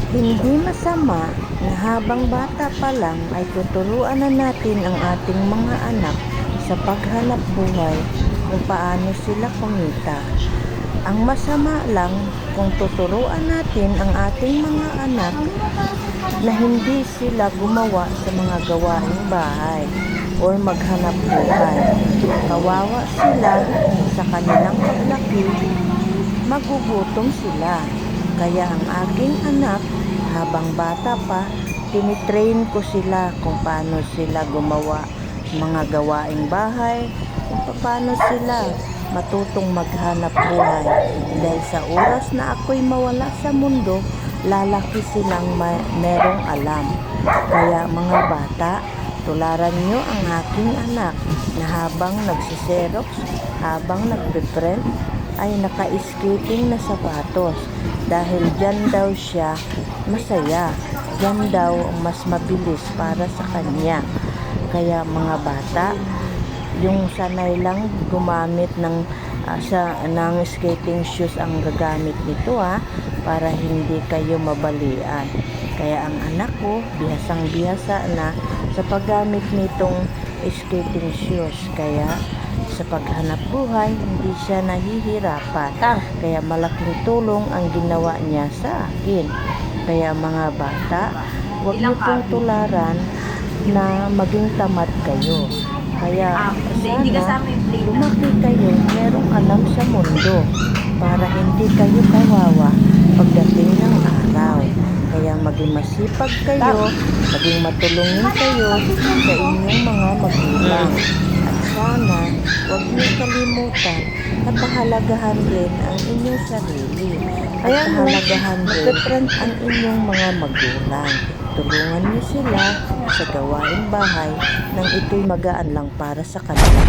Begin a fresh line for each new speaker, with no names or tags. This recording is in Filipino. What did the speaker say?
Hindi masama na habang bata pa lang ay tuturuan na natin ang ating mga anak sa paghanap buhay kung paano sila kumita. Ang masama lang kung tuturuan natin ang ating mga anak na hindi sila gumawa sa mga gawaing bahay o maghanap buhay. Kawawa sila sa kanilang paglaki, magugutom sila. Kaya ang aking anak, habang bata pa, tinitrain ko sila kung paano sila gumawa mga gawaing bahay, kung paano sila matutong maghanap buhay. Dahil sa oras na ako'y mawala sa mundo, lalaki silang merong alam. Kaya mga bata, tularan nyo ang aking anak na habang nagsiserox, habang nagpe-print, ay naka-skating na sapatos dahil dyan daw siya masaya, dyan daw mas mabilis para sa kanya. Kaya mga bata, yung sanay lang gumamit ng skating shoes ang gagamit nito para hindi kayo mabalian. Kaya ang anak ko bihasang bihasa na sa paggamit nitong skating shoes, kaya sa paghanap buhay, hindi siya nahihirapan. Kaya malaking tulong ang ginawa niya sa akin. Kaya mga bata, huwag niyo pong tularan na maging tamad kayo. Kaya sana lumaki kayo, merong alam sa mundo para hindi kayo kawawa pagdating ng araw. Kaya maging masipag kayo, maging matulungin kayo sa inyong mga magulang. Sana, huwag niyo kalimutan na pahalagahan din ang inyong sarili. At pahalagahan din ang inyong mga magulang. Tulungan niyo sila sa gawaing bahay nang ito'y magaan lang para sa kanila.